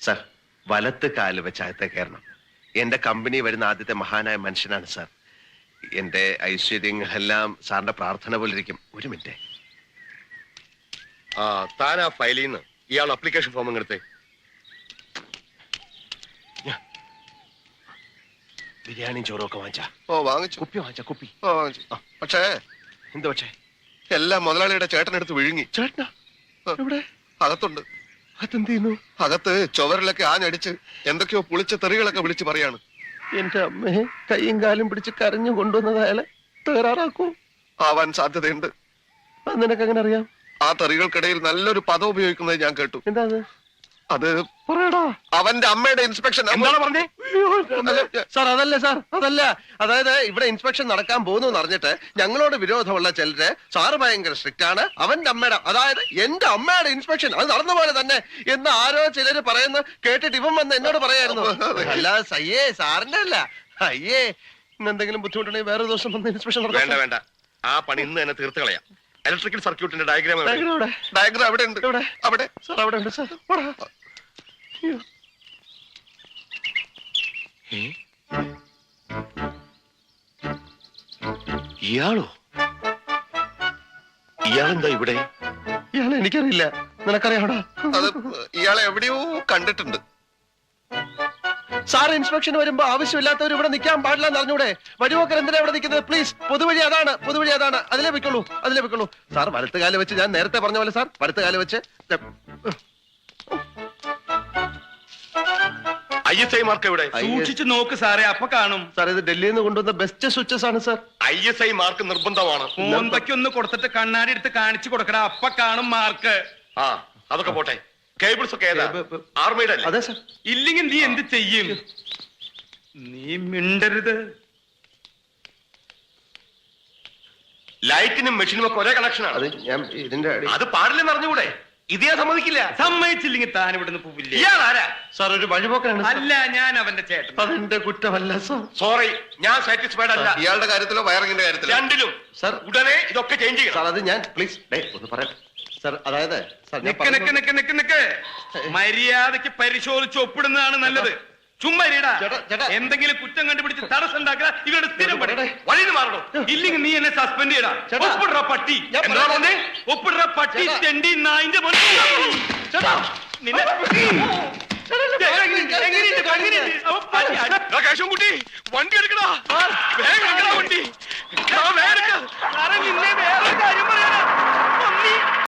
Sir വലത്ത് കാല് വെച്ച് അകത്തെ കയറണം. എന്റെ കമ്പനി വരുന്ന ആദ്യത്തെ മഹാനായ മനുഷ്യനാണ് സാർ. എന്റെ ഐശ്വര്യങ്ങളെല്ലാം സാറിന്റെ പ്രാർത്ഥന പോലെ ഇരിക്കും. ഒരു മിനിറ്റ്. താൻ ആ ഫയലിൽ നിന്ന് ഇയാൾ അപ്ലിക്കേഷൻ ഫോം എടുത്തേ. ബിരിയാണിയും ചോറും ഒക്കെ വാങ്ങിച്ചാ? ഓ വാങ്ങിച്ചു. കുപ്പി വാങ്ങിച്ചാ? കുപ്പി വാങ്ങിച്ചു. പക്ഷേ എന്താ? പക്ഷേ എല്ലാം മുതലാളിയുടെ ചേട്ടനെടുത്ത് വിഴുങ്ങി. ചേട്ടനാ? ഇവിടെ അകത്തുണ്ട്. അതെന്ത് ചെയ്യുന്നു? അകത്ത് ചുവരിലൊക്കെ ആഞ്ഞടിച്ച് എന്തൊക്കെയോ പുളിച്ച തെറികളൊക്കെ വിളിച്ച് പറയാണ്. എന്റെ അമ്മയെ കൈയും കാലും പിടിച്ച് കരഞ്ഞു കൊണ്ടുവന്നത് അയാളെ തകരാറാക്കൂ? ആവാൻ സാധ്യതയുണ്ട്. അത് നിനക്ക് എങ്ങനെ അറിയാം? ആ തെറികൾക്കിടയിൽ നല്ലൊരു പദം ഉപയോഗിക്കുന്നത് ഞാൻ കേട്ടു. എന്താ അത്? പറയടാ. അവന്റെ അമ്മയുടെ ഇൻസ്പെക്ഷൻ. എന്താണ് പറഞ്ഞേ? സാർ അതല്ല സാർ, അതല്ല. അതായത് ഇവിടെ ഇൻസ്പെക്ഷൻ നടക്കാൻ പോകുന്നു എന്ന് അറിഞ്ഞിട്ട് ഞങ്ങളോട് വിരോധമുള്ള ചിലര് സാറ് ഭയങ്കര സ്ട്രിക്റ്റ് ആണ്, അവന്റെ അമ്മയുടെ, അതായത് എന്റെ അമ്മയുടെ ഇൻസ്പെക്ഷൻ അത് നടന്ന പോലെ തന്നെ എന്ന് ആരോ ചിലര് പറയുന്ന കേട്ടിട്ട് ഇവൻ വന്ന് എന്നോട് പറയായിരുന്നു. അല്ലാതെ സയ്യേ സാറിന്റെ അല്ല. അയ്യേ, ഇന്നെന്തെങ്കിലും ബുദ്ധിമുട്ടുണ്ടെങ്കിൽ വേറെ ദിവസം വന്ന് ഇൻസ്പെക്ഷൻ വേണ്ട വേണ്ട, ആ പണി ഇന്ന് തന്നെ തീർത്ത് കളയാം. ഇലക്ട്രിക്കൽ സർക്യൂട്ടിന്റെ ഡയഗ്രാം അവിടെ ഉണ്ട്. അവിടെ സാർ അവിടെ ഉണ്ട് സാർ. ഇയാളോ? ഇയാളെന്താ ഇവിടെ? ഇയാളെ എനിക്കറിയില്ല, നിനക്കറിയാവടാ? അത് ഇയാളെ എവിടെയോ കണ്ടിട്ടുണ്ട്. സാർ ഇൻസ്പെക്ഷൻ വരുമ്പോ ആവശ്യമില്ലാത്തവർ ഇവിടെ നിൽക്കാൻ പാടില്ല എന്ന് അറിഞ്ഞൂടെ? വഴിപോക്കർ എന്തിനാ ഇവിടെ നിൽക്കുന്നത്? പ്ലീസ്, പൊതുവഴി അതാണ്, പൊതുവഴി അതാണ്. അതിലേ വെക്കുള്ളൂ, അതിലേ വെക്കുള്ളൂ. സാർ വലത്ത് കാല് വെച്ച്, ഞാൻ നേരത്തെ പറഞ്ഞ പോലെ സാർ വലത്ത് കാല് വെച്ച്. ISI മാർക്ക് എവിടെ? സൂക്ഷിച്ചു നോക്ക് സാറേ, അപ്പൊ കാണും. സാർ ഇത് ഡൽഹിയിൽ നിന്ന് കൊണ്ടുവന്ന ബെസ്റ്റ് സ്വിച്ചസ് ആണ് സാർ. ISI മാർക്ക് നിർബന്ധമാണ്. മോന്തയ്ക്കൊന്ന് കൊടുത്തിട്ട് കണ്ണാടി എടുത്ത് കാണിച്ചു കൊടുക്കട, അപ്പൊ കാണും മാർക്ക്. ആ അതൊക്കെ പോട്ടെ. കേബിൾസ് ഒക്കെ ഏതാ? ആർമിയുടെ? അതെ സാർ. ഇല്ലെങ്കിൽ നീ എന്ത് ചെയ്യും? നീ മിണ്ടരുത്. ലൈറ്റിനും മെഷീനും ഒക്കെ ഒരേ കണക്ഷനാണ്. അത് ഞാൻ ഇതിന്റെ അത് പാടില്ലെന്ന് അറിഞ്ഞുകൂടെ? ഇതേ സമ്മതിക്കില്ല. സമ്മതിച്ചില്ലെങ്കിൽ താൻ ഇവിടുന്ന് പോവില്ല. ഇയാളാരാ? സാർ ഒരു വഴിപോക്കനാണ്. അല്ല, ഞാൻ അവന്റെ ചേട്ടൻ. അതെന്റെ കുറ്റമല്ല സാർ. സോറി, ഞാൻ സാറ്റിസ്ഫൈഡ് അല്ല. ഇയാളുടെ കാര്യത്തിലോ വയറിങ്ങിന്റെ കാര്യത്തിലോ? രണ്ടിലും. സാർ ഉടനെ ഇതൊക്കെ ചേഞ്ച് ചെയ്യണം. സാർ അത് ഞാൻ പ്ലീസ് ഒന്ന് പറയട്ടെ സാർ. അതായത് മര്യാദക്ക് പരിശോധിച്ച് ഒപ്പിടുന്നതാണ് നല്ലത്. ചുമ്മാ ചേട്ടാ. എന്തെങ്കിലും കുറ്റം കണ്ടുപിടിച്ച് തടസ്സം ഉണ്ടാക്കുക. ഇവരുടെ സ്ഥിരം പണി. വഴിന്ന് മാറണോ? ഇല്ലെങ്കിൽ നീ എന്നെ സസ്പെൻഡ് ചെയ്യടാ. ചേട്ടാ. ഒപ്പിടുற പട്ടി. ഒപ്പിടുற പട്ടി. തെണ്ടി നായിന്റെ കുട്ടി വണ്ടി എടുക്കടാ, വേഗം എടുക്കടാ വണ്ടി. നിന്നെ വേറെ കാര്യം പറയാനാ.